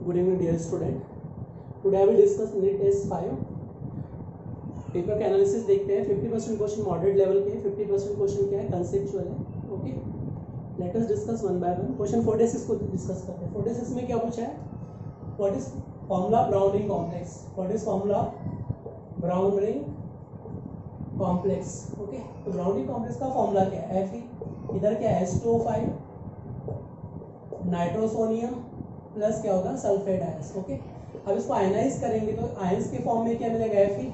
Good evening, dear student. Today I will discuss NEET Test 5. Paper का analysis देखते हैं. 50% question moderate level के, 50% question क्या है, कंसेप्चुअल है. Okay, let us discuss one by one. Question 46 को discuss करते हैं. 46 में क्या पूछा है? What is formula brown ring complex? What is formula brown ring complex? Okay, तो ब्राउन रिंग कॉम्प्लेक्स का फॉर्मूला क्या है? Fe, इधर क्या है, H2O5 नाइट्रोसोनियम प्लस क्या होगा, सल्फेट आयंस. ओके, अब इसको आयनाइज करेंगे तो आयंस के फॉर्म में क्या मिलेगा, Fe,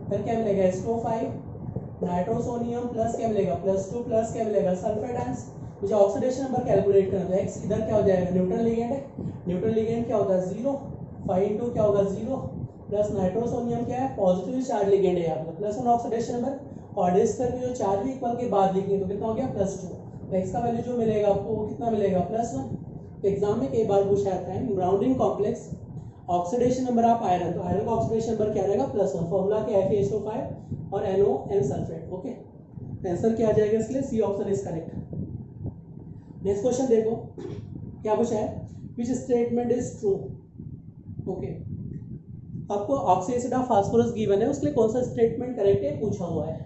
फिर क्या मिलेगा, H2O5 नाइट्रोसोनियम प्लस क्या मिलेगा, +2 प्लस क्या मिलेगा, सल्फेट आयंस. मुझे ऑक्सीडेशन नंबर कैलकुलेट करना है. x इधर क्या हो जाएगा, न्यूट्रल लिगेंड है. न्यूट्रल लिगेंड क्या होता है, 0. 5 इंटू क्या होगा, 0 प्लस नाइट्रोसोनियम क्या है, पॉजिटिव चार्ज लिगेंड है यहाँ पर, +1 ऑक्सीडेशन नंबर. और डिस्टर जो चार्ज भी इक्वल के बाद लिखेंगे तो कितना हो गया, +2. तो x का वैल्यू जो मिलेगा आपको वो कितना मिलेगा, +1. तो एग्जाम में कई बार पूछा जाता है brown ring complex oxidation number of iron, तो आयरन का ऑक्सीडेशन नंबर क्या रहेगा, +1. फॉर्मूला क्या है, FeSO5 और NON सल्फेट. ओके, आंसर क्या आ जाएगा इसके लिए, C option is correct. Next question देखो क्या पूछा है, which statement is true. Okay, आपको ऑक्सीडेशन ऑफ फास्फोरस गिवन है, उसके लिए कौन सा स्टेटमेंट करेक्ट है पूछा हुआ है.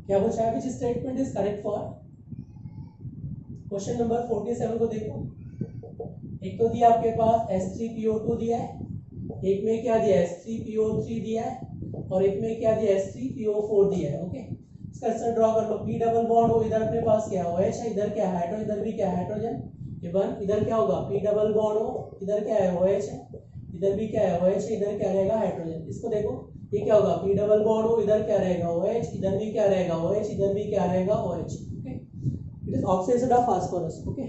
क्या पूछा है, which statement is correct for. Question number 47 को देखो. एक तो दिया आपके पास H3PO2 दिया है, एक में क्या दिया है, H3PO3 दिया है, और एक में क्या दिया है, H3PO4 दिया है. ओके, इसका आंसर ड्रॉ कर लो. P डबल बॉन्ड हो, इधर अपने पास क्या है, OH है, इधर क्या है, हाइड्रोजन, इधर भी क्या है, हाइड्रोजन. इधर क्या होगा, P डबल बॉन्ड हो, इधर क्या है, OH है, इधर भी क्या है, OH है, इधर क्या रहेगा, हाइड्रोजन. इसको देखो, ये क्या होगा, P डबल बॉन्ड हो, इधर क्या रहेगा, OH, इधर भी क्या रहेगा, OH, इधर भी क्या रहेगा, OH. Okay, it is oxidation of phosphorus. Okay,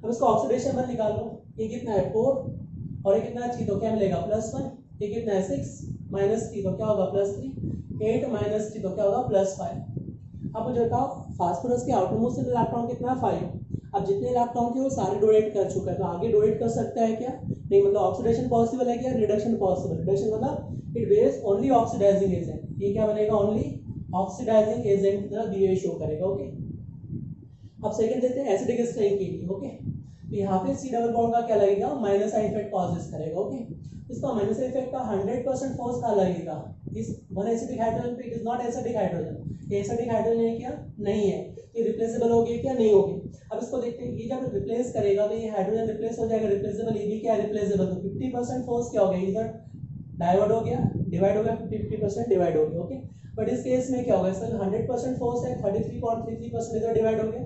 अब इसका ऑक्सीडेशन नंबर निकाल लो. ये कितना है, 4, और ये कितना है, 3, तो क्या मिलेगा, +1. ये कितना है, 6 -3, तो क्या होगा, +3. 8 -3, तो क्या होगा, +5. अब मुझे बताओ, फास्फोरस के आउटरमोस्ट इलेक्ट्रॉन कितना है, 5. अब जितने इलेक्ट्रॉन थे वो सारे डोनेट कर चुका है, तो आगे डोनेट कर सकता है क्या, नहीं. मतलब ऑक्सीडेशन पॉसिबल है क्या, रिडक्शन पॉसिबल. रिडक्शन मतलब it base only oxidising agent. ये क्या बनेगा, ओनली ऑक्सीडाइजिंग एजेंट की तरह बिहेव शो करेगा. ओके, अब सेकंड देते हैं एसिडिक स्ट्रेन के लिए. ओके, तो यहाँ पे C डबल बॉन्ड का क्या लगेगा, माइनस आई इफेक्ट कॉजेस करेगा. ओके, इसका माइनस आई इफेक्ट का 100% फोर्स का लगेगा इस वन एसिडिक हाइड्रोजन पे. It is not acidic hydrogen. ये एसिडिक हाइड्रोजन है क्या, नहीं है. ये रिप्लेसेबल होगी क्या, नहीं होगी. अब इसको देखते हैं, ये जब रिप्लेस करेगा तो ये हाइड्रोजन रिप्लेस हो जाएगा, रिप्लेसेबल. ये भी क्या है, रिप्लेसेबल. तो 50% फोर्स क्या हो गया, इधर डाइवर्ट हो गया, डिवाइड हो गया, 50% डिवाइड हो गया. ओके, बट इस केस में क्या होगा, सर 100% फोर्स है, 33.33% इधर डिवाइड हो गया,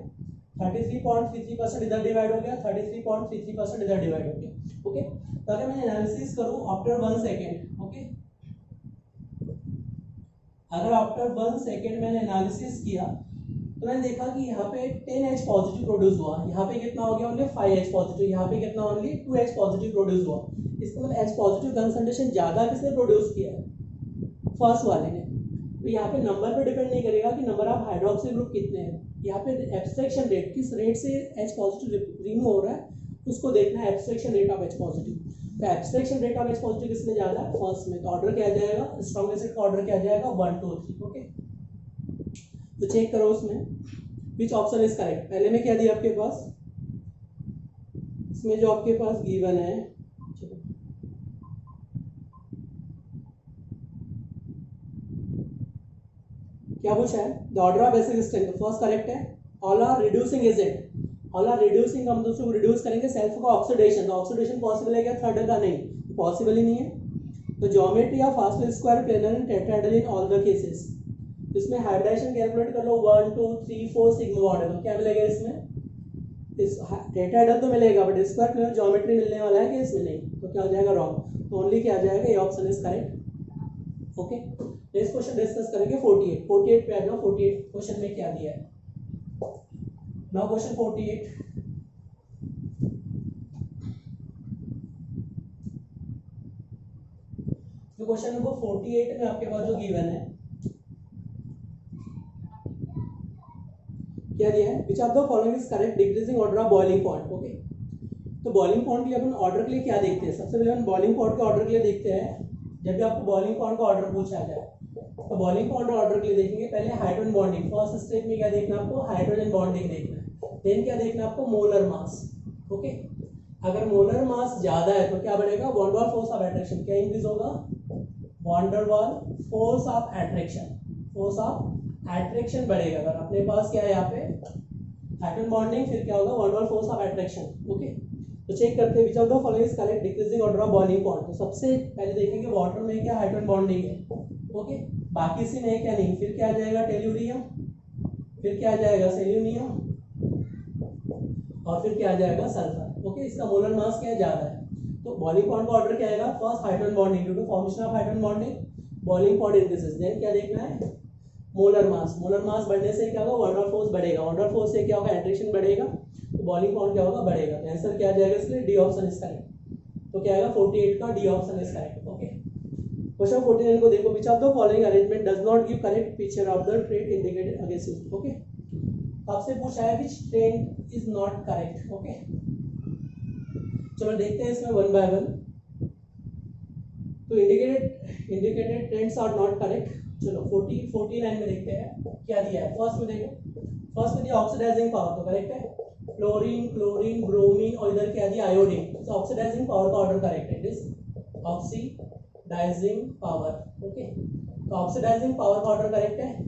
33.33% इधर डिवाइड हो गया, 33.33% इधर डिवाइड हो गया. ओके, तो अगर मैं एनालिसिस करूं आफ्टर 1 सेकेंड. ओके, अगर आफ्टर 1 सेकेंड मैंने एनालिसिस किया तो मैंने देखा कि यहाँ पे 10H पॉजिटिव प्रोड्यूस हुआ, यहाँ पे कितना हो गया, ओनली 5H पॉजिटिव, यहाँ पे कितना, ओनली 2H पॉजिटिव प्रोड्यूस हुआ. इसका मतलब H पॉजिटिव कंसंट्रेशन ज्यादा किसने प्रोड्यूस किया है, फर्स्ट वाले ने. तो यहाँ पे नंबर पे डिपेंड नहीं करेगा कि नंबर ऑफ हाइड्रोक्सिल ग्रुप कितने हैं. यहाँ पे एब्स्ट्रैक्शन रेट, किस रेट से H पॉजिटिव रिमूव हो रहा है उसको देखना है, abstraction rate of H positive. तो abstraction rate of H positive किसमें ज़्यादा है, फर्स्ट में. तो ऑर्डर क्या आ जाएगा, स्ट्रॉन्ग एसिड का ऑर्डर क्या आ जाएगा, 1 2 3. ओके, तो चेक करो उसमें विच ऑप्शन इज करेक्ट. पहले में क्या दिया आपके पास, इसमें जो आपके पास गिवन है, क्या पूछा है, the order of basic strength. First correct है. All are reducing agent, all are reducing, हम दूसरे को रिड्यूस करेंगे. सेल्फ का ऑक्सीडेशन, तो ऑक्सीडेशन पॉसिबल है क्या, थर्ड का नहीं, पॉसिबल ही नहीं है. तो geometry of phosphorus square planar and tetrahedral in all the cases. इसमें हाइब्रिडाइजेशन कैलकुलेट कर लो, 1 2 3 4 सिग्मा बॉन्ड है, तो क्या मिलेगा इसमें, इस टेट्राहेड्रल तो मिलेगा, बट स्क्वायर प्लेनर ज्योमेट्री मिलने वाला है कि इसमें नहीं, तो क्या हो जाएगा, रॉन्ग. तो ओनली क्या आ जाएगा, ये option is correct. Okay, next question discuss करेंगे 48 पे आ जाओ. 48 क्वेश्चन में क्या दिया है. Now question 48. तो क्वेश्चन नंबर 48 में आपके पास जो गिवन है, क्या दिया है, विच of the following is correct decreasing order of boiling point. Okay, तो बॉइलिंग पॉइंट के लिए अपन ऑर्डर के लिए क्या देखते हैं, सबसे पहले अपन बॉइलिंग पॉइंट के ऑर्डर के लिए देखते हैं. जब भी आपको बॉइलिंग पॉइंट का ऑर्डर पूछा जाए तो बॉइलिंग पॉइंट ऑर्डर के लिए देखेंगे, पहले हाइड्रोजन बॉन्डिंग. फर्स्ट स्टेप में क्या देखना है आपको, हाइड्रोजन बॉन्डिंग देखना है. देन क्या देखना है आपको, मोलर मास. ओके। अगर मोलर मास ज्यादा है तो क्या बढ़ेगा, van der Waals force of attraction क्या इंक्रीज होगा, van der Waals force of attraction, force of attraction बढ़ेगा। अगर अपने पास क्या है यहाँ पे हाइड्रोजन बॉन्डिंग, फिर क्या होगा, van der Waals force of attraction. Okay, तो चेक करते हैं which of the following is correct, decreasing order of boiling point. तो सबसे पहले देखेंगे वाटर में क्या हाइड्रोजन बॉन्डिंग है, ओके, बाकी इसी में क्या नहीं। फिर क्या आ जाएगा टेल्यूरियम, फिर क्या आ जाएगा सेल्यूनियम, और फिर क्या आ जाएगा सल्फर। ओके, इसका मोलर मास क्या है, ज्यादा है। तो बॉइलिंग पॉइंट का ऑर्डर क्या आएगा, first hydrogen bonding, due to formation of hydrogen bonding boiling point increases. Then क्या देखना है, मोलर मास, मोलर मास बढ़ने से क्या होगा, वॉन डेर वाल फोर्स बढ़ेगा, वॉन डेर वाल फोर्स से क्या होगा, एट्रैक्शन बढ़ेगा, तो बॉइलिंग पॉइंट क्या होगा, बढ़ेगा। तो आंसर क्या आ जाएगा इसलिए, डी ऑप्शन इज करेक्ट। तो क्या आएगा 48 का D option is correct. Okay, question 49 को देखो, which of the following arrangement does not give correct picture of the trade indicated against. Okay, आपसे पूछा है which trend is not correct. Okay, चलो देखते हैं इसमें वन बाय वन। तो indicated trends are not correct. चलो 49 में देखते हैं क्या दिया है। फर्स्ट में देखो, फर्स्ट में दिया ऑक्सीडाइजिंग पावर, तो करेक्ट है, फ्लोरीन, क्लोरीन, ब्रोमीन, और इधर क्या दिया आयोडीन। तो ऑक्सीडाइजिंग पावर का ऑर्डर करेक्ट है, it is oxidising power. Okay, तो ऑक्सीडाइजिंग पावर का ऑर्डर करेक्ट है।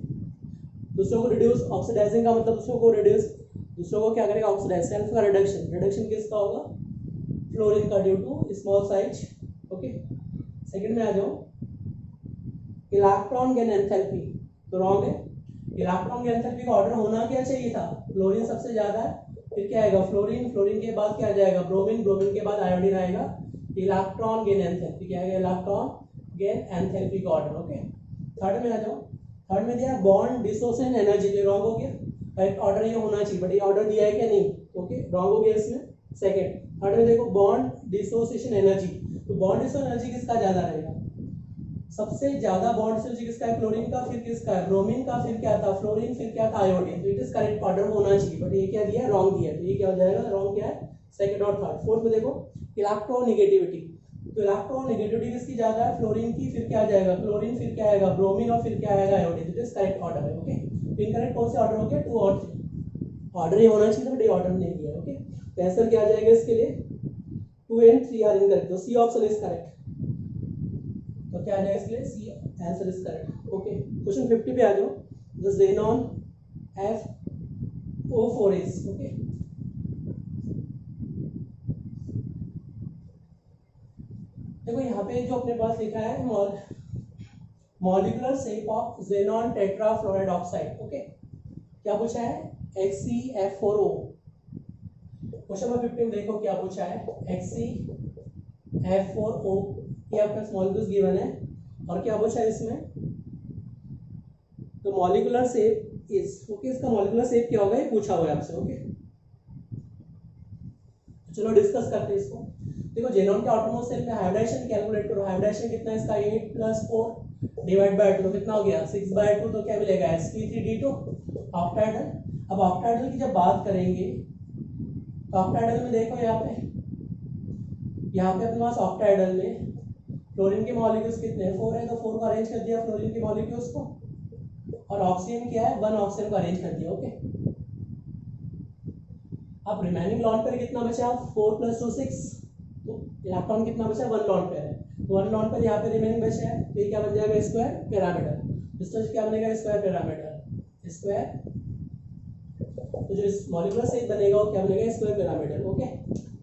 दूसरों को रिड्यूस, ऑक्सीडाइजिंग का मतलब दूसरों को रिड्यूस, दूसरों को क्या करेगा, ऑक्सीडाइज। सेल्फ का रिडक्शन, रिडक्शन किसका होगा, फ्लोरीन का, due to small size. Okay, second में आ जाओ, इलेक्ट्रॉन गेन एंथैल्पी, तो रॉन्ग है। इलेक्ट्रॉन गेन एंथैल्पी का ऑर्डर होना क्या चाहिए था, फ्लोरीन सबसे ज्यादा है, फिर क्या आएगा फ्लोरीन, फ्लोरीन के बाद क्या आ जाएगा ब्रोमीन, ब्रोमीन के बाद आयोडीन आएगा। इलेक्ट्रॉन गेन एंथैल्पी क्या आएगा, इलेक्ट्रॉन गेन एंथैल्पी का ऑर्डर। ओके, थर्ड में आ जाओ, थर्ड में दिया बॉन्ड डिसोसिएशन एनर्जी, तो रॉन्ग हो गया। करेक्ट ऑर्डर ये होना चाहिए, बट ये ऑर्डर दिया है क्या, नहीं। ओके, रॉन्ग हो गया इसमें। सेकंड, थर्ड में देखो बॉन्ड डिसोसिएशन एनर्जी, तो बॉन्ड डिसोसिएशन एनर्जी किसका ज्यादा रहेगा, सबसे ज्यादा बॉन्ड डिसोसिएशन किसका है, क्लोरीन का, फिर किसका है, ब्रोमीन का, फिर क्या था फ्लोरीन, फिर क्या था आयोडीन। तो इट इज करेक्ट ऑर्डर होना चाहिए, बट ये क्या दिया है, रॉन्ग दिया है। तो ये क्या हो जाएगा, रॉन्ग क्या है, सेकंड और थर्ड। फोर्थ में देखो इलेक्ट्रोनेगेटिविटी, तो इलेक्ट्रोनेगेटिविटी किसकी ज्यादा है, फ्लोरीन की, फिर क्या आ जाएगा क्लोरीन, फिर क्या आएगा ब्रोमीन, और फिर क्या आएगा iodine. It is correct order है। ओके, तो इनकरेक्ट कौन से ऑर्डर हो गया, 2 और 3। ऑर्डर ये होना चाहिए, बट ये ऑर्डर नहीं दिया है। ओके, तो आंसर क्या आ जाएगा इसके लिए, 2 and 3 आर इनकरेक्ट, तो सी ऑप्शन इज करेक्ट। तो क्या आ जाएगा इसके लिए, C answer is correct. Okay, question 50 पे आ जाओ, the xenon FO4 is। Okay, देखो यहाँ पे जो अपने पास लिखा है molecular shape of xenon tetrafluoride oxide. Okay, क्या पूछा है, XeF4O। क्वेश्चन नंबर 15 देखो क्या पूछा है, XeF4O, ये आपका मॉलिक्यूल्स गिवन है, और क्या पूछा है इसमें, तो मॉलिक्यूलर शेप इज। ओके, इसका मॉलिक्यूलर शेप क्या होगा, ये पूछा हुआ है आपसे। ओके, चलो डिस्कस करते हैं इसको। देखो जेनॉन के ऑटोमोस्ट सेल में हाइब्रिडाइजेशन कैलकुलेट करो, हाइब्रिडाइजेशन कितना है इसका, 8 + 4 डिवाइड बाय 2, तो कितना हो गया 6/2, तो क्या मिलेगा sp3d2 ऑक्टाइडल। अब ऑक्टाइडल की जब बात करेंगे, तो ऑक्टाइडल में देखो यहाँ पे अपने पास ऑक्टाइडल में फ्लोरीन के मॉलिक्यूल्स कितने हैं, 4 है, तो 4 को अरेंज कर दिया फ्लोरीन के मॉलिक्यूल्स को, और ऑक्सीजन क्या है, 1 ऑक्सीजन को अरेंज कर दिया। ओके, अब रिमेनिंग लॉन पेयर कितना बचा, 4 + 2 6, तो इलेक्ट्रॉन कितना बचा, 1 लॉन पेयर है, तो 1 लॉन पेयर यहाँ पे रिमेनिंग बचा है, तो ये क्या बन जाएगा, स्क्वायर पिरामिडल। इस तरह क्या बनेगा, स्क्वायर पिरामिडल, स्क्वायर। तो जो इस मॉलिक्यूलर शेप बनेगा वो क्या बनेगा, स्क्वायर पिरामिडल। ओके,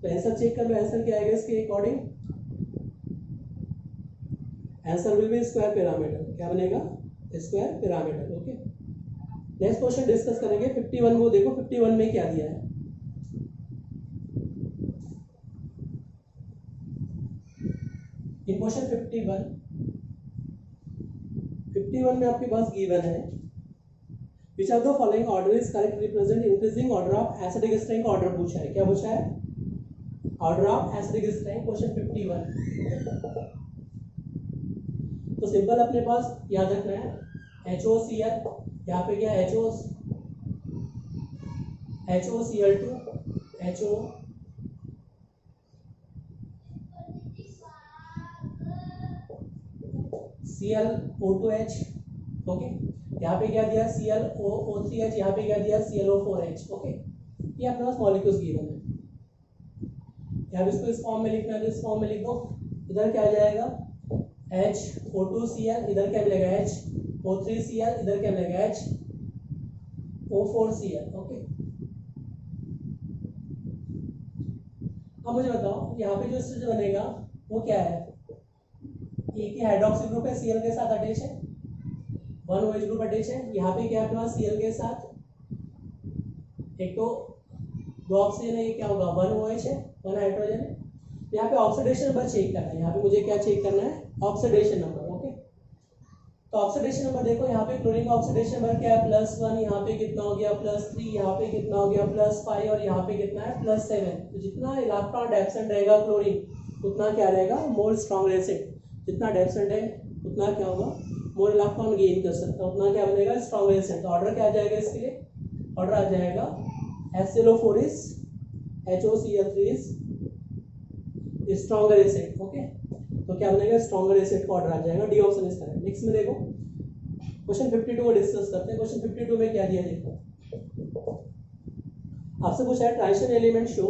तो आंसर चेक कर लो, आंसर क्या आएगा इसके according, answer will be square pyramidal. क्या बनेगा, square pyramidal. Okay, next question discuss करेंगे 51 को। देखो 51 में क्या दिया है, इन क्वेश्चन 51 में आपके पास गिवन है, which of the following order is correct represent increasing order of acidic strength का ऑर्डर पूछा है। क्या पूछा है, order of acidic strength, question 51। तो सिंपल अपने पास याद रखना है, HOCl, यहाँ पे क्या HOCl2 ClO2H। ओके, यहाँ पे क्या दिया ClO3H, यहाँ पे क्या दिया ClO4H। ओके, ये अपने पास मॉलिक्यूल्स गिवन है। यहाँ पे इसको इस फॉर्म में लिखना है तो इस फॉर्म में लिख दो। इधर क्या आ जाएगा HO2Cl, इधर क्या मिलेगा HO3Cl, इधर क्या मिलेगा HO4Cl। ओके, अब मुझे बताओ यहाँ पे जो स्ट्रक्चर बनेगा वो क्या है, एक ही हाइड्रोक्सी ग्रुप है Cl के साथ अटैच है, 1 OH ग्रुप अटैच है। यहाँ पे क्या है Cl के साथ एक तो 2 ऑक्सीजन है, ये क्या होगा 1 OH है, 1 हाइड्रोजन है। यहाँ पे ऑक्सीडेशन नंबर चेक करना है, यहाँ पे मुझे क्या चेक करना है ऑक्सीडेशन नंबर। ओके, तो ऑक्सीडेशन नंबर देखो यहाँ पे क्लोरीन का ऑक्सीडेशन नंबर क्या है +1, यहाँ पे कितना हो गया +3, यहाँ पे कितना हो गया +5 और यहाँ पे कितना है +7। तो जितना इलेक्ट्रॉन एब्सेंट रहेगा क्लोरीन उतना क्या रहेगा मोर स्ट्रॉन्ग एसिड, जितना एब्सेंट है उतना क्या होगा मोर इलेक्ट्रॉन गेन कर सकता है, उतना क्या बनेगा स्ट्रॉन्ग एसिड। तो ऑर्डर क्या आ जाएगा इसके लिए, ऑर्डर आ जाएगा HCl4 is HOCl3 is stronger acid. Okay, तो क्या बनेगा स्ट्रॉन्गर एसिड का ऑर्डर आ जाएगा, D option is correct. Next में देखो क्वेश्चन 52 को डिस्कस करते हैं। क्वेश्चन 52 में क्या दिया देखो, आपसे पूछा है transition element show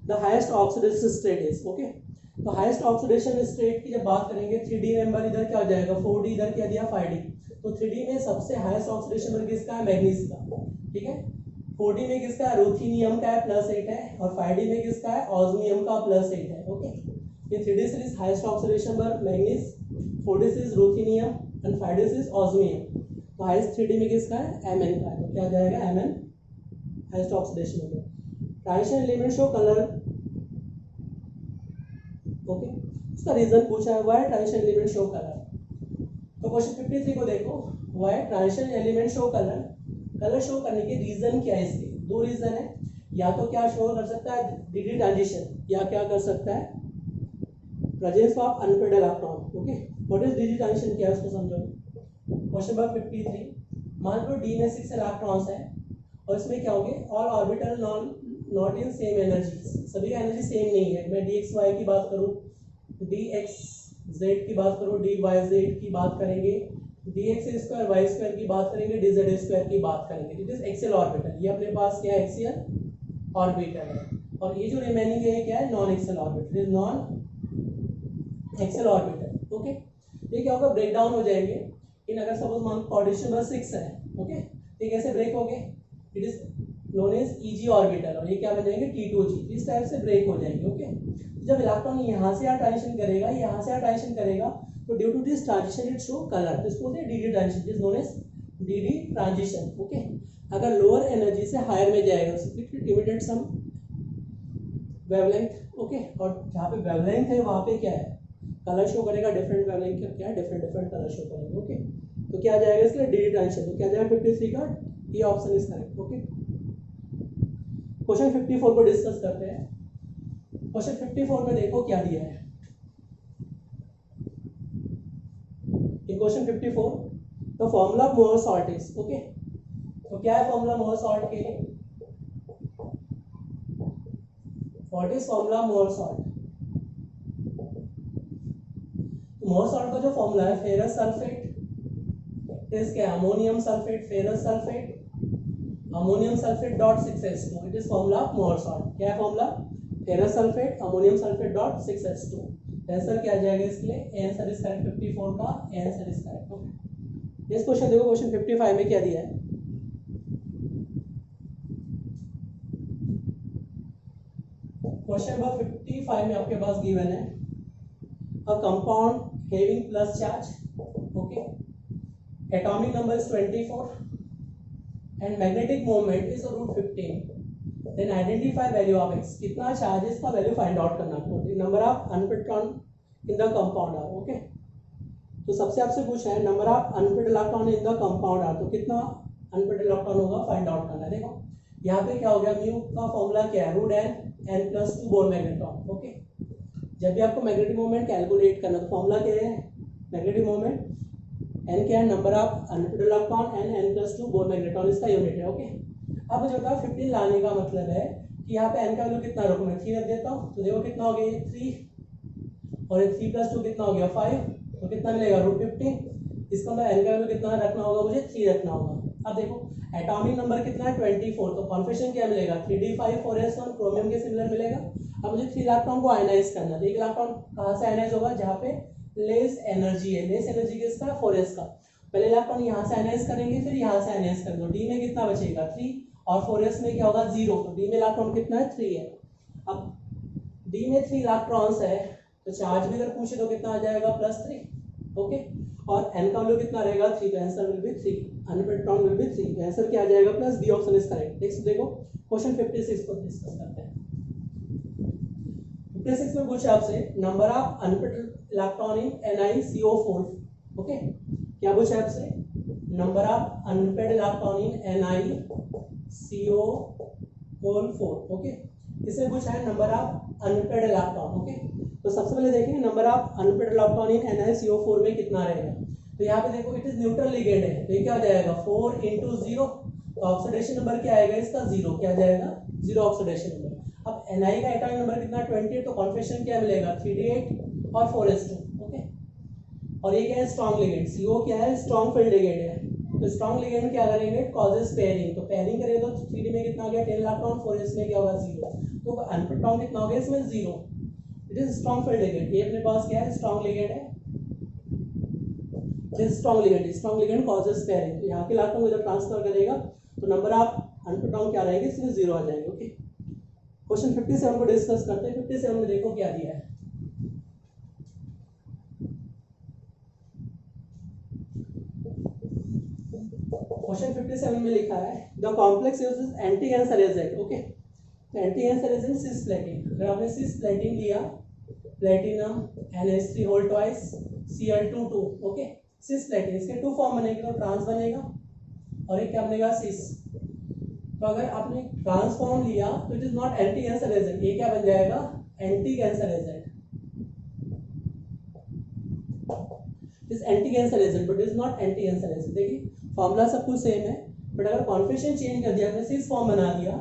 the highest oxidation state is. Okay, तो हाईएस्ट ऑक्सीडेशन स्टेट की जब बात करेंगे 3D नंबर इधर क्या हो जाएगा 4D, इधर क्या दिया 5D। तो 3D में सबसे हाईएस्ट ऑक्सीडेशन नंबर किसका है मैग्नीज का, ठीक है। 4D में किसका है रुथेनियम का है +8 है, और 5D में किसका है ऑस्मियम का +8 है। ओके, ये 3D series highest oxidation number manganese, 4D series ruthenium and 5D series osmium. तो हाईएस्ट 3D में किसका है Mn का है, तो क्या आ जाएगा Mn highest oxidation number. Transition element show colour. Okay, इसका रीजन पूछा है why transition element show colour. तो क्वेश्चन 53 को देखो, why transition element show colour, colour show करने के रीजन क्या है इसके, 2 रीजन है। या तो क्या शो कर सकता है DD ट्रांजिशन, या क्या कर सकता है presence of unpaired electron. Okay, what is DD transition क्या है उसको समझो। क्वेश्चन नंबर 53, मान लो D में 6 इलेक्ट्रॉन्स है और इसमें क्या होंगे all orbital not in same energy, सभी का एनर्जी सेम नहीं है। मैं DXY की बात करूँ, DXZ की बात करूँ, DYZ की बात करेंगे, dx² y² की बात करेंगे, dz² की बात करेंगे। इट इज एक्सियल ऑर्बिटल, ये अपने पास क्या है एक्सियल ऑर्बिटल है। और ये जो रिमेनिंग है क्या है non axial orbital, is non axial orbital. Okay, ये क्या होगा ब्रेक डाउन हो जाएंगे इन, अगर सपोज मान कोऑर्डिनेशन नंबर 6 है। ओके, ये कैसे ब्रेक हो गए, it is known as EG orbital, और ये क्या बन जाएंगे T2G, इस टाइप से ब्रेक हो जाएंगे। ओके, जब इलेक्ट्रॉन यहाँ से ट्रांजिशन करेगा, यहाँ से ट्रांजिशन करेगा, तो due to this transition it show colour, इसको बोलते हैं DD transition, is known as DD transition. Okay, अगर लोअर एनर्जी से हायर में जाएगा it imitate some wavelength. Okay, और जहाँ पे वेवलेंथ है वहाँ पे क्या है कलर शो करेगा, डिफरेंट वेवलेंथ का क्या है डिफरेंट कलर शो करेंगे। ओके, तो क्या आ जाएगा इसका DD ट्रांजिशन, तो क्या आ जाएगा 53 का ये option is correct. Okay, question 54 को डिस्कस करते हैं। क्वेश्चन 54 में देखो क्या दिया है। In question 54 the formula of Mohr salt is. Okay, तो क्या है फॉर्मूला मोर सॉल्ट के लिए, what is formula Mohr salt. Mohr salt का जो फॉर्मूला है फेरस सल्फेट इज क्या ammonium sulphate, ferrous sulphate ammonium sulphate dot 6s2, it is formula of Mohr salt. क्या है formula ferrous sulphate ammonium sulphate dot 6s2। Answer क्या आ जाएगा इसके लिए, आंसर इज करेक्ट 54 का आंसर इज करेक्ट। ओके, इस क्वेश्चन देखो क्वेश्चन 55 में क्या दिया है। क्वेश्चन नंबर 55 में आपके पास गिवन है a compound having plus charge, okay, atomic number is 24 and magnetic moment is √15, then identify value of x, कितना चार्ज है इसका वैल्यू फाइंड आउट करना है, number of unpaired electron in the compound are. Okay, तो सबसे आपसे पूछा है number of unpaired electron in the compound are, तो कितना अनपेड इलेक्ट्रॉन होगा फाइंड आउट करना है। देखो यहाँ पे क्या हो गया, म्यू का फॉर्मूला क्या है √n+2 बोर मैग्नेट्रॉन। ओके, जब भी आपको मैग्नेटिक मोमेंट कैलकुलेट करना तो फॉर्मूला क्या है मैग्नेटिक मोमेंट, n क्या है number of unpaired electron and n+2 bore magnetron इसका यूनिट है। ओके, अब मुझे बताओ 15 लाने का मतलब है कि यहाँ पे n का वैल्यू कितना रखूँ मैं 3 रख देता हूँ, तो देखो कितना हो गया 3 और 3+2 कितना हो गया 5, तो कितना मिलेगा √15। इसका मतलब n का वैल्यू कितना रखना होगा मुझे 3 रखना होगा। अब देखो एटॉमिक नंबर कितना है 24, तो कॉन्फिगरेशन क्या मिलेगा 3d5 4s1, क्रोमियम के सिमिलर मिलेगा। अब मुझे 3 इलेक्ट्रॉन को आयनाइज करना है, तो एक इलेक्ट्रॉन कहाँ से आयनाइज होगा, जहाँ पे लेस एनर्जी है। लेस एनर्जी किसका 4s का। पहले इलेक्ट्रॉन यहाँ से आयनाइज करेंगे, फिर यहाँ से आयनाइज करेंगे, तो डी में कितना बचेगा 3 और 4s में क्या होगा 0, तो डी में इलेक्ट्रॉन कितना है 3 है। अब डी में 3 इलेक्ट्रॉन्स है, तो चार्ज भी अगर पूछे तो कितना आ जाएगा +3, ओके। और एन का वैल्यू कितना रहेगा 3, तो answer will be 3, unpaired electron will be 3, तो आंसर क्या आ जाएगा plus D option is correct. Next देखो क्वेश्चन 56 को डिस्कस करते हैं। 56 में पूछा आपसे number of unpaired electron in NiCO4, okay. क्या पूछा आपसे, number of unpaired electron in NiCO4, okay. इसमें पूछा है number of unpaired electron, okay. तो सबसे पहले देखेंगे number of unpaired electron in NiCO4 में कितना रहेगा। तो यहाँ पे देखो इट इज न्यूट्रल लिगेंड है, तो ये क्या हो जाएगा 4 × 0, तो ऑक्सीडेशन नंबर क्या आएगा इसका 0, क्या जाएगा 0 ऑक्सीडेशन नंबर। अब Ni का एटॉमिक नंबर कितना 28, तो कॉन्फिगरेशन क्या मिलेगा 3d8 और 4s2, ओके। और ये क्या है स्ट्रॉन्ग लिगेंड, CO क्या है स्ट्रॉन्ग फील्ड लिगेंड है, तो स्ट्रॉन्ग लिगेंड क्या करेंगे कॉजेस पेयरिंग, तो पेयरिंग करेंगे तो 3d में कितना आ गया 10 इलेक्ट्रॉन, 4s में क्या होगा 0, तो अनपेड इलेक्ट्रॉन कितना हो गया इसमें 0। It is strong field ligand, ये अपने पास क्या है स्ट्रॉन्ग लिगेंड है, स्ट्रॉन्ग लिगेंड कॉजेस पेयरिंग, तो यहाँ के इलेक्ट्रॉन को जब ट्रांसफर करेगा तो नंबर ऑफ अनपेड इलेक्ट्रॉन क्या रहेंगे इसमें 0 आ जाएंगे, ओके। क्वेश्चन 57 को डिस्कस करते हैं। 57 में देखो क्या दिया है, क्वेश्चन 57 में लिखा है the complex uses anti cancer agent, okay. तो एंटी कैंसर एजेंट सिस्प्लेटिन, अगर आपने सिस्प्लेटिन लिया platinum NH3 whole twice Cl2 okay. Cisplatin इसके 2 फॉर्म बनेंगे, तो ट्रांस बनेगा और एक क्या बनेगा सिस। तो अगर आपने ट्रांस फॉर्म लिया तो it is not anti cancer agent, ये क्या बन जाएगा anti cancer agent, is anti cancer agent but is not anti cancer agent. देखिए फॉर्मूला सब कुछ सेम है, बट अगर कॉन्फिगरेशन चेंज कर दिया, आपने सिस फॉर्म बना दिया,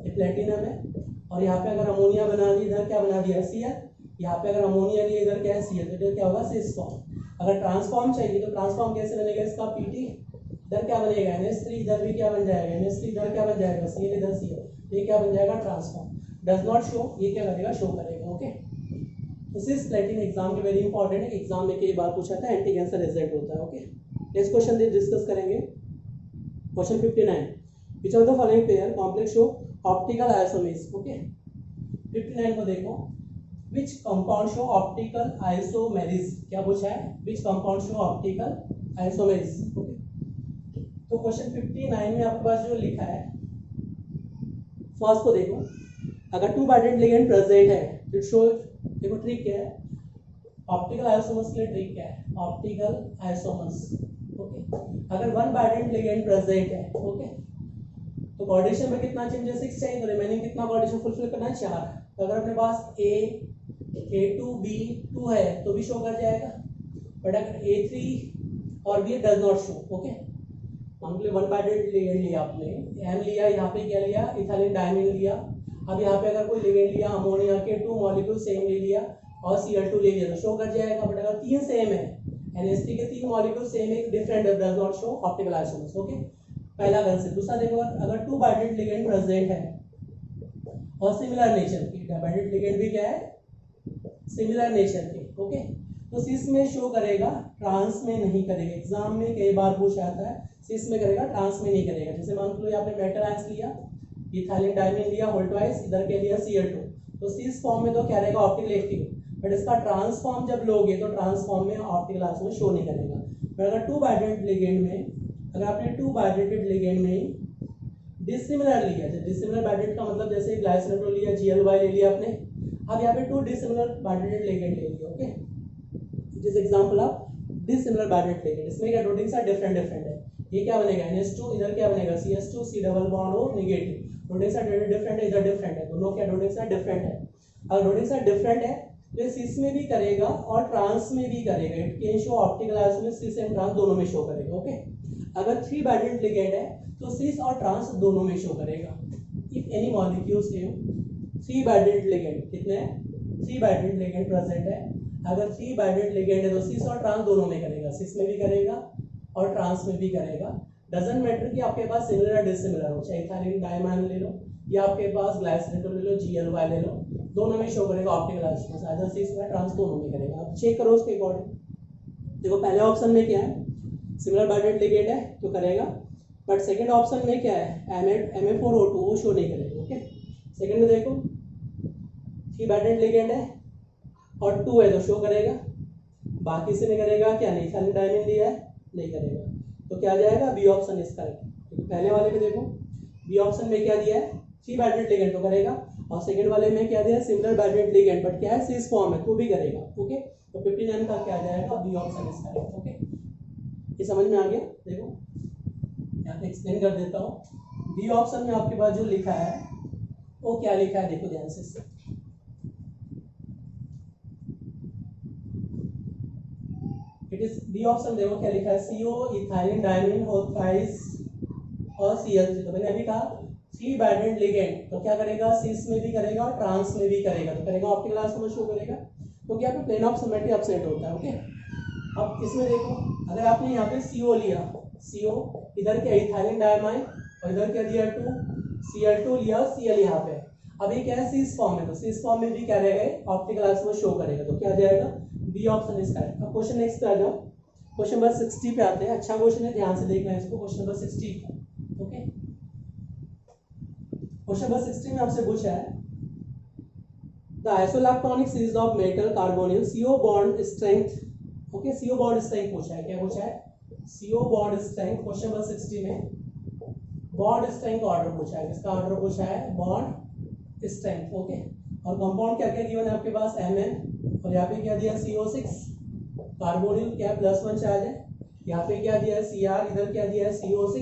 ये प्लेटिनम है और यहाँ पे अगर अमोनिया बना दी, इधर क्या बना दिया Cl, यहाँ पे अगर अमोनिया लिए इधर क्या है Cl, तो इधर क्या होगा सिस फॉर्म। अगर ट्रांसफॉर्म चाहिए तो ट्रांसफॉर्म कैसे बनेगा इसका Pt, इधर क्या बनेगा NH3, इधर भी क्या बन जाएगा NH3, इधर क्या बन जाएगा Cl, इधर Cl, ये क्या बन जाएगा ट्रांसफॉर्म। डज नॉट शो, ये क्या करेगा शो करेगा, ओके। तो सिस्प्लेटिन एग्जाम के वेरी इंपॉर्टेंट है, एग्जाम में कई बार पूछा था, एंटी कैंसर एजेंट होता है, ओके। नेक्स्ट क्वेश्चन डिस्कस करेंगे question 59, which of the following pair complex show optical isomers, okay. 59 को देखो, which compound show optical isomers, क्या पूछा है which compound show optical isomers, okay. तो क्वेश्चन 59 में आपके पास जो लिखा है फर्स्ट को देखो, अगर 2 बाइडेंट लिगेंड प्रेजेंट है इट शो, देखो ट्रिक क्या है ऑप्टिकल आइसोमर्स के लिए, ट्रिक क्या है ऑप्टिकल आइसोमर्स, ओके। अगर 1 बाइडेंट लिगेंड प्रेजेंट है, ओके, तो कोऑर्डिनेशन में कितना चेंज है 6 चाहिए, तो रिमेनिंग कितना कोऑर्डिनेशन फुलफिल करना है 4। तो अगर अपने पास A2B2 है तो भी शो कर जाएगा, बट अगर A3 और B does not show, okay. मान लो 1 बाइडेंट लिगेंड लिया आपने, M लिया, यहाँ पे क्या लिया इथाइलिन डायमीन लिया, अब यहाँ पे अगर कोई लिगेंड लिया अमोनिया के 2 मॉलिक्यूल सेम ले लिया और Cl2 ले लिया तो शो कर जाएगा, बट अगर 3 सेम है NH3 के 3 मॉलिक्यूल सेम है डिफरेंट है, does not show optical isomers, okay. पहला कंसेप्ट। दूसरा देखो, अगर 2 बाइडेंट लिगेंड प्रेजेंट है और सिमिलर नेचर की, बाइडेंट लिगेंड भी क्या है सिमिलर नेचर के, ओके, तो सिस में शो करेगा ट्रांस में नहीं करेगा। एग्जाम में कई बार पूछा आता है सिस में करेगा ट्रांस में नहीं करेगा। जैसे मान लो आपने मेटल आयंस लिया, इथाइलिन डायमीन लिया होल ट्वाइस, इधर के लिया Cl2, तो सिस फॉर्म में तो क्या रहेगा ऑप्टिकल एक्टिव, बट इसका ट्रांसफॉर्म जब लोगे तो ट्रांसफॉर्म में ऑप्टिकल आइसोमर शो नहीं करेगा। पर अगर 2 बाइडेंट लिगेंड में, अगर आपने 2 बाइडेंटेड लिगेंड में डिसिमिलर लिया, डिसिमिलर बाइडेंट का मतलब जैसे ग्लाइसिनोल लिया GLY ले लिया आपने, अब यहाँ पे 2 डिसिमिलर बाइडेंटेड लिगेंड ले लिया, okay. This example of dissimilar bidentate ligand, इसमें क्या डोटिंग्स आर डिफरेंट है, ये क्या बनेगा NH2, इधर क्या बनेगा CS2, C double bond O negative, dottings are different है, इधर डिफरेंट है, दोनों क्या डोटिंग्स आर डिफरेंट है। अगर डोटिंग्स आर डिफरेंट है तो ये सिस में भी करेगा और ट्रांस में भी करेगा, it can show optical isomer cis and trans दोनों में शो करेगा, ओके। अगर 3 बाइडेंट लिगेंड है तो सिस और ट्रांस दोनों में शो करेगा। If any molecule same 3 bident ligand, कितने हैं 3 बाइडेंट लिगेंड प्रेजेंट है, अगर 3 बाइडेंट लिगेंड है तो सिस और ट्रांस दोनों में करेगा, सिस में भी करेगा और ट्रांस में भी करेगा, डजंट मैटर कि आपके पास सिमिलर या डिसिमिलर हो, चाहे इथाइलिन डायमाइन ले लो या आपके पास ग्लाइसरेटोल ले लो, GLY ले लो, दोनों में शो करेगा ऑप्टिकल आइसोमर्स, आइदर सिस में ट्रांस दोनों में करेगा। आप चेक करो उसके अकॉर्डिंग। देखो पहले ऑप्शन में क्या है, सिमिलर बाइडेड लिगेंड है तो करेगा, बट सेकंड ऑप्शन में क्या है, Ma4O2 वो शो नहीं करेगा। ओके, सेकंड में देखो 3 बाइडेड लिगेंड है और 2 है तो शो करेगा, बाकी से नहीं करेगा। क्या नहीं, इथाइलिन डायमीन दिया है, नहीं करेगा, तो क्या आ जाएगा, बी ऑप्शन इज करेक्ट। तो पहले वाले में देखो बी ऑप्शन में क्या दिया है, 3 बाइडेड लिगेंड तो करेगा, और सेकंड वाले में क्या दिया है, सिमिलर बाइडेड लिगेंड बट क्या है, सिस फॉर्म है तो भी करेगा। ओके, तो 59 का क्या आ जाएगा, B option is correct. Okay, ये समझ में आ गया। देखो यहाँ पे एक्सप्लेन कर देता हूँ। बी ऑप्शन में आपके पास जो लिखा है वो क्या लिखा है, देखो ध्यान से। इट इज बी ऑप्शन, देखो क्या लिखा है, CO इथाइलिन डायमीन और थ्राइस और CL3। तो मैंने अभी कहा 3 बाइडेड लिगेंड तो क्या करेगा, सिस में भी करेगा और ट्रांस में भी करेगा, तो करेगा ऑप्टिकल आइसोमर शो करेगा, क्योंकि यहाँ पे प्लेन ऑफ सिमेट्री अपसेट होता है। ओके, अब इसमें देखो अगर आपने यहाँ पे CO लिया, CO इधर क्या इथाइलिन डायमाइन और इधर क्या दिया 2 Cl2 लिया और Cl यहाँ पे, अब ये क्या है, सिस फॉर्म में, तो सिस फॉर्म में भी क्या रहेगा, ऑप्टिकल आइसोमर शो करेगा, तो क्या आ जाएगा, बी ऑप्शन इज करेक्ट। अब क्वेश्चन नेक्स्ट पे आ जाओ, क्वेश्चन नंबर 60 पे आते हैं। अच्छा क्वेश्चन है, ध्यान से देखना है इसको, question number 60। Okay, question number 60 में आपसे पूछा है the isoelectronic series of metal carbonyl CO bond strength. Okay, CO bond strength पूछा है, क्या पूछा है, CO bond strength. Question number 60 में बॉन्ड स्ट्रेंथ ऑर्डर पूछा है, किसका ऑर्डर पूछा है, बॉन्ड स्ट्रेंथ। ओके, और कंपाउंड क्या क्या गिवन है आपके पास, Mn, और यहाँ पे क्या दिया CO6 कार्बोनिल, क्या +1 चार्ज है, यहाँ पे क्या दिया है Cr, इधर क्या दिया है CO6,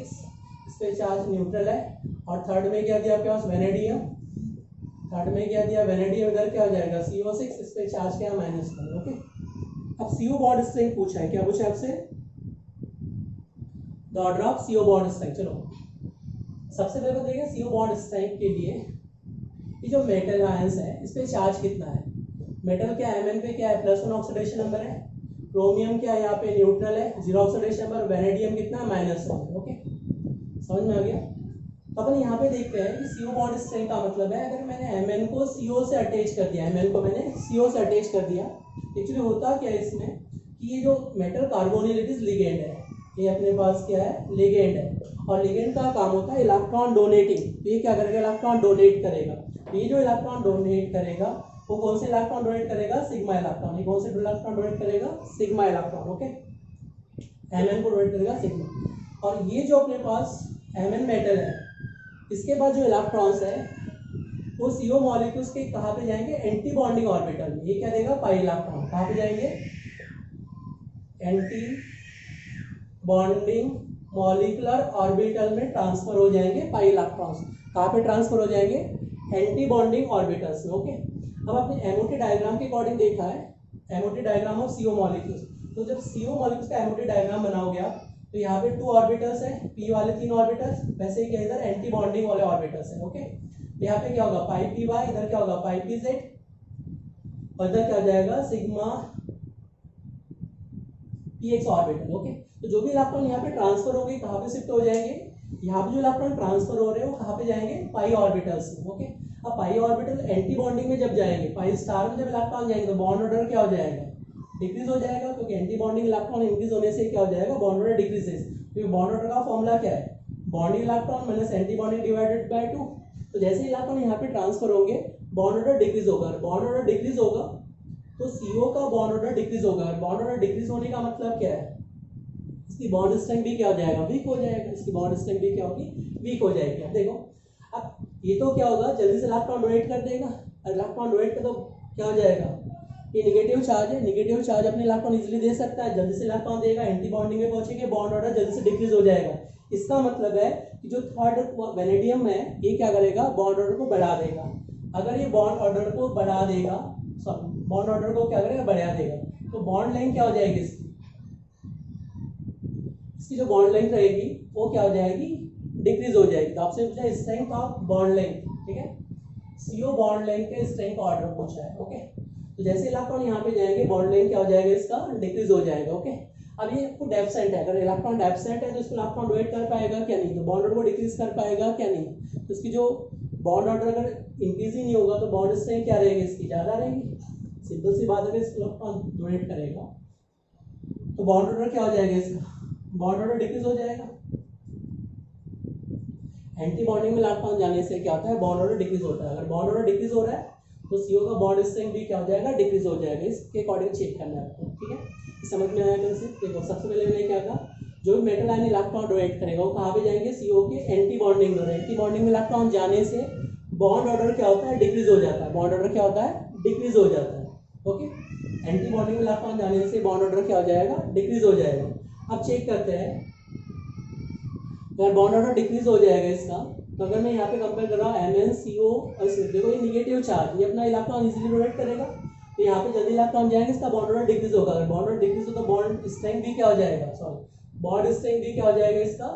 इस पे चार्ज न्यूट्रल है, और थर्ड में क्या दिया आपके पास वेनेडियम, थर्ड में क्या दिया वेनेडियम, इधर क्या हो जाएगा CO6, इस पे चार्ज क्या -1। ओके, अब CO बॉन्ड स्ट्रेंथ पूछा है, क्या पूछा है आपसे, the order of CO bond strength. चलो सबसे पहले देखिए CO बॉन्ड स्ट्रेंथ के लिए ये जो मेटल आयंस है इस पे चार्ज कितना है, मेटल क्या Mn पे क्या है +1 ऑक्सीडेशन नंबर है, क्रोमियम क्या यहाँ पे न्यूट्रल है 0 ऑक्सीडेशन नंबर, वेनेडियम कितना -1। ओके, समझ में आ गया। तो अपन यहाँ पे देखते हैं कि CO बॉन्ड स्ट्रेंथ का मतलब है, अगर मैंने Mn को CO से अटैच कर दिया, Mn को मैंने CO से अटैच कर दिया, एक्चुअली होता क्या है इसमें कि ये जो metal carbonyl it is ligand है, ये अपने पास क्या है, लिगेंड है, और लिगेंड का काम होता है इलेक्ट्रॉन डोनेटिंग, तो ये क्या करेगा, इलेक्ट्रॉन डोनेट करेगा। ये जो इलेक्ट्रॉन डोनेट करेगा वो कौन से इलेक्ट्रॉन डोनेट करेगा, सिग्मा इलेक्ट्रॉन। ये कौन से इलेक्ट्रॉन डोनेट करेगा, सिग्मा इलेक्ट्रॉन। ओके, Mn को डोनेट करेगा सिग्मा, और ये जो अपने पास Mn मेटल है इसके बाद जो इलेक्ट्रॉन्स है वो CO मॉलिक्यूल्स के कहाँ पे जाएंगे, एंटी बॉन्डिंग ऑर्बिटल में। ये क्या देगा, पाई इलेक्ट्रॉन, कहाँ पे जाएंगे, एंटी बॉन्डिंग मॉलिक्यूलर ऑर्बिटल में ट्रांसफर हो जाएंगे पाई इलेक्ट्रॉन्स। कहाँ पे ट्रांसफर हो जाएंगे, एंटी बॉन्डिंग ऑर्बिटल्स में। ओके, अब आपने MOT डायग्राम के अकॉर्डिंग देखा है, MOT diagram of CO molecules, तो जब CO मॉलिक्यूल्स का MOT डायग्राम बनाओगे आप, तो यहाँ पे 2 ऑर्बिटल्स है, P वाले 3 ऑर्बिटल्स, वैसे ही क्या इधर एंटी बॉन्डिंग वाले ऑर्बिटल्स है। ओके, यहाँ पे क्या होगा, पाई py, इधर क्या होगा, पाई pz, और इधर क्या हो जाएगा, सिग्मा px ऑर्बिटल। ओके, तो जो भी इलेक्ट्रॉन यहाँ पे ट्रांसफर हो गए कहाँ पे शिफ्ट हो जाएंगे, यहाँ पे जो इलेक्ट्रॉन ट्रांसफर हो रहे हैं वो कहाँ पे जाएंगे, पाई ऑर्बिटल्स में। ओके, अब पाई ऑर्बिटल एंटी बॉन्डिंग में जब जाएंगे, पाई स्टार में जब इलेक्ट्रॉन जाएंगे तो बॉन्ड ऑर्डर क्या हो जाएगा, डिक्रीज हो जाएगा, क्योंकि एंटी बॉन्डिंग इलेक्ट्रॉन इंक्रीज होने से क्या हो जाएगा, बॉन्ड ऑर्डर डिक्रीजेस, क्योंकि बॉन्ड ऑर्डर का फॉर्मूला क्या है, bonding electron minus anti bonding divided by 2। तो जैसे ही इलेक्ट्रॉन यहाँ पे ट्रांसफर होंगे बॉन्ड ऑर्डर डिक्रीज होगा, बॉन्ड ऑर्डर डिक्रीज होगा तो CO का बॉन्ड ऑर्डर डिक्रीज होगा, बॉन्ड ऑर्डर डिक्रीज होने का मतलब क्या है, इसकी बॉन्ड स्ट्रेंथ भी क्या हो जाएगा, वीक हो जाएगा, इसकी बॉन्ड स्ट्रेंथ भी क्या होगी, वीक हो जाएगी। अब देखो, अब ये तो क्या होगा, जल्दी से इलेक्ट्रॉन डोनेट कर देगा, और इलेक्ट्रॉन डोनेट कर तो क्या हो जाएगा, ये नेगेटिव चार्ज है, नेगेटिव चार्ज अपने इलेक्ट्रॉन इजीली दे सकता है, जल्दी से इलेक्ट्रॉन देगा, एंटी बॉन्डिंग में पहुंचेंगे, बॉन्ड ऑर्डर जल्दी से डिक्रीज हो जाएगा। इसका मतलब है कि जो थर्ड वेनेडियम है ये क्या करेगा, बॉन्ड ऑर्डर को बढ़ा देगा। अगर ये बॉन्ड ऑर्डर को बढ़ा देगा, सॉरी बॉन्ड ऑर्डर को क्या करेगा, बढ़ा देगा, तो बॉन्ड लेंथ क्या हो जाएगी, इसकी जो बॉन्ड लेंथ रहेगी वो क्या हो जाएगी, डिक्रीज हो जाएगी। तो आपसे पूछा स्ट्रेंथ ऑफ बॉन्ड लेंथ, ठीक है, CO बॉन्ड लेंथ के स्ट्रेंथ ऑर्डर पूछा है। ओके, तो जैसे इलेक्ट्रॉन यहाँ पे जाएंगे बॉन्ड लेंथ क्या हो जाएगा, इसका डिक्रीज हो जाएगा। ओके, अब ये आपको डेफसेंट है, अगर इलेक्ट्रॉन डेफसेंट है तो इसको इलेक्ट्रॉन डोनेट कर पाएगा क्या नहीं, तो बॉन्ड ऑर्डर को डिक्रीज कर पाएगा क्या नहीं, तो इसकी जो बॉन्ड ऑर्डर अगर इंक्रीज ही नहीं होगा तो बॉन्ड स्ट्रेंथ क्या रहेगी इसकी, ज़्यादा रहेगी। सिंपल सी बात है, इसको इलेक्ट्रॉन डोनेट करेगा तो बॉन्ड ऑर्डर क्या हो जाएगा इसका, बॉन्ड ऑर्डर डिक्रीज हो जाएगा। एंटी बॉन्डिंग में इलेक्ट्रॉन जाने से क्या होता है, बॉन्ड ऑर्डर डिक्रीज होता है। अगर बॉन्ड ऑर्डर डिक्रीज हो रहा है तो CO का बॉन्ड स्ट्रेंथ भी क्या हो जाएगा, डिक्रीज हो जाएगा। इसके अकॉर्डिंग चेक करना है आपको, ठीक है। समझ में आया कंसेप्ट? देखो सबसे पहले मैंने क्या कहा, जो भी मेटल आयन इलेक्ट्रॉन डोनेट करेगा वो कहाँ पे जाएंगे, CO के एंटी बॉन्डिंग में। एंटी बॉन्डिंग में इलेक्ट्रॉन जाने से बॉन्ड ऑर्डर क्या होता है, डिक्रीज हो जाता है। बॉन्ड ऑर्डर क्या होता है, डिक्रीज हो जाता है। ओके, एंटी बॉन्डिंग में इलेक्ट्रॉन जाने से बॉन्ड ऑर्डर क्या हो जाएगा, डिक्रीज हो जाएगा। अब चेक करते हैं, अगर बॉन्ड ऑर्डर डिक्रीज हो जाएगा इसका, तो अगर मैं यहाँ पे कंपेयर कर रहा हूँ MnCO और देखो ये निगेटिव चार्ज, ये अपना इलेक्ट्रॉन इजीली डोनेट करेगा तो यहाँ पे जल्दी इलेक्ट्रॉन जाएंगे, इसका बॉन्ड ऑर्डर डिक्रीज होगा। अगर बॉन्ड ऑर्डर डिक्रीज हो तो बॉन्ड स्ट्रेंथ भी क्या हो जाएगा, सॉरी बॉन्ड स्ट्रेंथ भी क्या हो जाएगा, इसका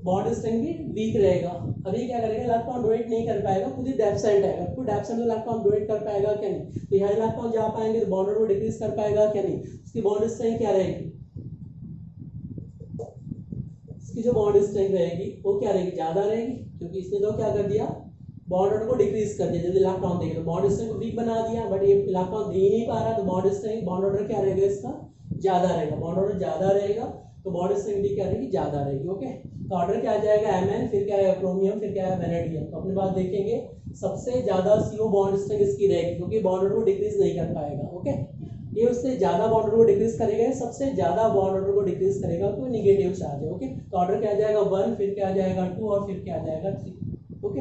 बॉन्ड स्ट्रेंथ भी वीक रहेगा। अभी क्या करेगा, इलेक्ट्रॉन डोनेट नहीं कर पाएगा, खुद ही डेफसेंट है। अगर खुद डेफसेंट इलेक्ट्रॉन डोनेट कर पाएगा क्या नहीं, तो यहाँ इलेक्ट्रॉन जा पाएंगे तो बॉन्ड ऑर्डर डिक्रीज कर पाएगा क्या नहीं, उसकी बॉन्ड स्ट्रेंथ क्या रहेगी, इसकी जो बॉन्ड स्ट्रेंथ रहेगी वो क्या रहेगी, ज्यादा रहेगी, क्योंकि इसने तो क्या कर दिया, बॉन्ड ऑर्डर को डिक्रीज कर दिया। जब इलेक्ट्रॉन देगा तो बॉन्ड स्ट्रेंथ को वीक बना दिया, बट ये इलेक्ट्रॉन दे ही नहीं पा रहा तो बॉन्ड स्ट्रेंथ, बॉन्ड ऑर्डर क्या रहेगा इसका, ज्यादा रहेगा। बॉन्ड ऑर्डर ज्यादा रहेगा तो बॉन्ड स्ट्रेंथ भी क्या रहेगी, ज्यादा रहेगी। ओके, तो ऑर्डर क्या आ जाएगा, Mn, फिर क्या आएगा क्रोमियम, फिर क्या है वेनेडियम। तो अपने पास देखेंगे सबसे ज्यादा CO बॉन्ड स्ट्रेंथ इसकी रहेगी, क्योंकि बॉन्ड ऑर्डर को डिक्रीज नहीं कर पाएगा। ओके, ये उससे ज्यादा बॉन्ड ऑर्डर को डिक्रीज करेगा, सबसे ज्यादा बॉन्ड ऑर्डर को डिक्रीज करेगा तो नेगेटिव चार्ज है। ओके, तो ऑर्डर क्या आ जाएगा 1, फिर क्या आ जाएगा 2 और फिर क्या आ जाएगा 3। ओके,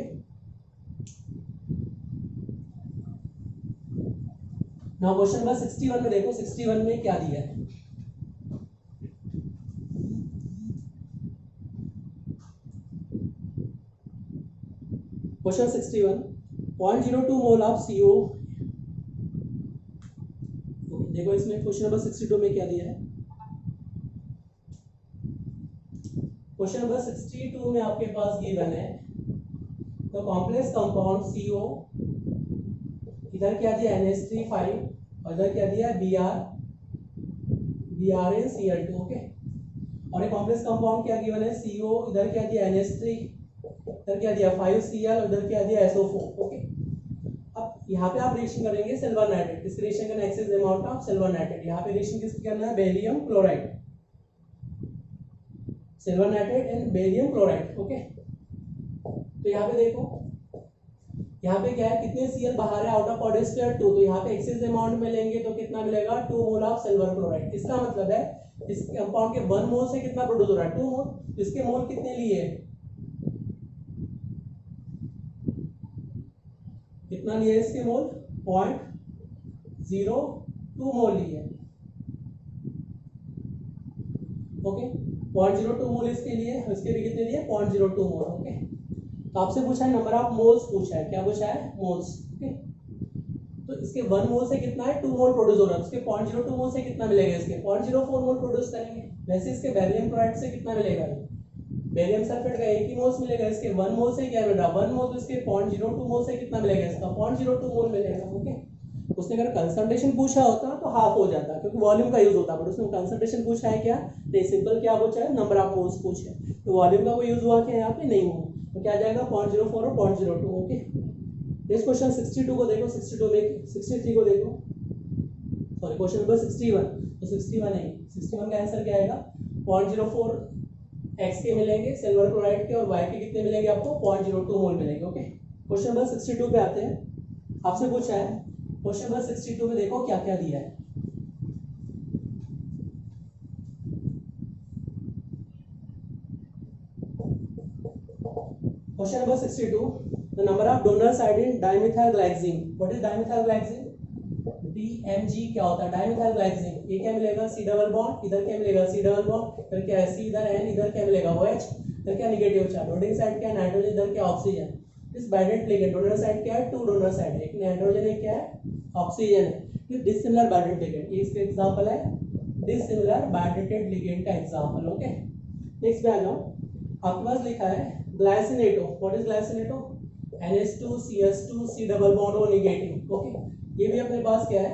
नाउ क्वेश्चन नंबर 61 में देखो, 61 में क्या दिया है। Question 61, 0.02 mole of CO। देखो इसमें क्वेश्चन नंबर 62 में क्या दिया है। क्वेश्चन नंबर 62 में आपके पास गिवन है तो कॉम्प्लेक्स कंपाउंड CO, इधर क्या दिया NH3 5 और इधर क्या दिया BrNCl2। ओके, और एक कॉम्प्लेक्स कंपाउंड क्या गिवन है CO, इधर क्या दिया NH3, इधर क्या दिया 5Cl, उधर क्या दिया SO4। ओके, अब यहाँ पे आप रिएक्शन करेंगे सिल्वर नाइट्रेट, किसकी रिएक्शन करना है, excess amount of silver nitrate. यहाँ पे रिएक्शन किसकी करना है, barium chloride, silver nitrate and barium chloride. Okay, तो यहाँ पे देखो, यहाँ पे क्या है, कितने Cl बाहर है, आउट ऑफ ऑर्डर स्क्वायर 2, तो यहाँ पे एक्सेस अमाउंट में लेंगे तो कितना मिलेगा, 2 मोल ऑफ सिल्वर क्लोराइड। इसका मतलब है इस कंपाउंड के 1 मोल से कितना प्रोड्यूस हो रहा है, 2 मोल। इसके मोल कितने लिए, कितना लिए इसके मोल, 0.02 मोल लिए। ओके, 0.02 मोल इसके लिए, इसके भी कितने लिए, 0.02 मोल। ओके, तो आपसे पूछा है नंबर ऑफ मोल्स पूछा है, क्या पूछा है, मोल्स। ओके, तो इसके 1 मोल से कितना है, 2 मोल प्रोड्यूस हो रहा है, उसके 0.02 मोल से कितना मिलेगा, इसके 0.04 मोल प्रोड्यूस करेंगे। वैसे इसके बेरियम क्लोराइड से कितना मिलेगा, बेरियम सल्फेट का 1 ही मोल्स मिलेगा, इसके 1 मोल से क्या मिल रहा है, 1 मोल, तो इसके 0.02 मोल से कितना मिलेगा, इसका 0.02 मोल मिलेगा। ओके, उसने अगर कंसंट्रेशन पूछा होता तो हाफ हो जाता, क्योंकि वॉल्यूम का यूज होता, बट उसने कंसंट्रेशन पूछा है क्या, तो सिंपल क्या पूछा है, नंबर ऑफ मोल्स पूछे, तो वॉल्यूम का कोई यूज हुआ क्या यहाँ पे, नहीं हुआ, तो क्या आ जाएगा 0.04 और 0.02। ओके, नेक्स्ट क्वेश्चन 62 को देखो, 62 में 63 को देखो, सॉरी क्वेश्चन नंबर 61, तो 61 है, 61 का आंसर क्या आएगा, 0.04 एक्स के मिलेंगे सिल्वर क्लोराइड के, और वाई के कितने मिलेंगे आपको, 0.02 मोल मिलेंगे। ओके, क्वेश्चन नंबर 62 पे आते हैं, आपसे पूछा है क्वेश्चन नंबर 62 में देखो क्या क्या दिया है। Question number 62, the number of donors in dimethyl glycine. What is dimethyl glycine, DMG क्या होता है, डाइमिथाइल ग्लाइसिन। ये क्या मिलेगा, C डबल बॉन्ड, इधर क्या मिलेगा C डबल बॉन्ड, इधर क्या है C, इधर N, इधर क्या मिलेगा OH, इधर क्या नेगेटिव चार्ज, लोडिंग साइड क्या है नाइट्रोजन, इधर क्या ऑक्सीजन। इस बाइडेंट लिगेंड, डोनर साइड क्या है, 2 डोनर साइड, एक नाइट्रोजन है, क्या है ऑक्सीजन है। ये डिसिमिलर बाइडेंट लिगेंड, ये इसका एग्जांपल है, डिसिमिलर बाइडेंटेड लिगेंड का एग्जांपल। ओके, नेक्स्ट पे आ जाओ, आपके पास लिखा है glycinato. What is glycinato, NH2CH2 C double bond O negative. Okay, ये भी अपने पास क्या है,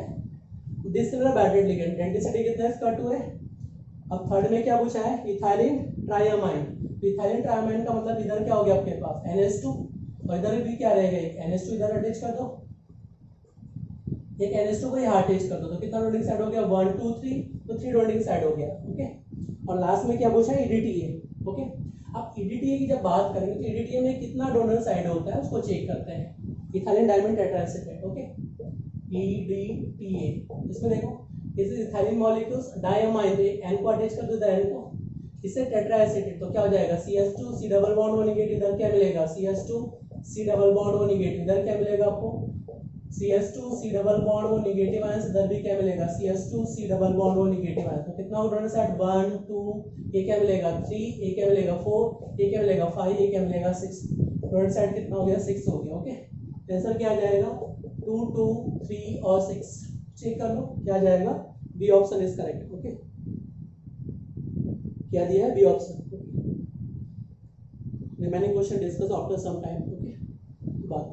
डिसिमिलर बाइडेंट लिगेंड, डेंसिटी कितना है इसका 2 है, अब थर्ड में क्या पूछा है, इथाइलिन ट्राइअमाइन। तो इथाइलिन ट्राइअमाइन का मतलब इधर क्या हो गया आपके पास NH2, और इधर भी क्या रहेगा, एक NH2 इधर अटैच कर दो, एक NH2 को यहाँ अटैच कर दो, तो कितना डोनिंग साइड हो गया, 1 2 3, तो 3 डोनिंग साइड हो गया। ओके, और लास्ट में क्या पूछा है, EDTA। ओके, अब EDTA की जब बात करेंगे तो EDTA में कितना डोनर साइड होता है उसको चेक करते हैं, ethylene diamond tetraacetate. Okay, EDTA, इसमें देखो इस इथाइलिन मॉलिक्यूल्स डायमाइन, N को अटैच कर दो इधर N को, इससे टेट्राएसिटेट, तो क्या हो जाएगा CH2 C double bond O negative, इधर क्या मिलेगा CH2 C double bond O negative, इधर क्या मिलेगा आपको CH2 C double bond O negative ions, इधर भी क्या मिलेगा CH2 C double bond O negative ions. तो कितना डोनर साइड 1 2, ये क्या मिलेगा 3, ये क्या मिलेगा 4, ये क्या मिलेगा 5, ये क्या मिलेगा 6, डोनर साइड कितना हो गया 6 हो गया। ओके, आंसर क्या आ जाएगा 2 2 3 और 6, चेक कर लो क्या आ जाएगा, B option is correct. Okay, क्या दिया है, B option. Remaining question discuss after some time. Okay, बात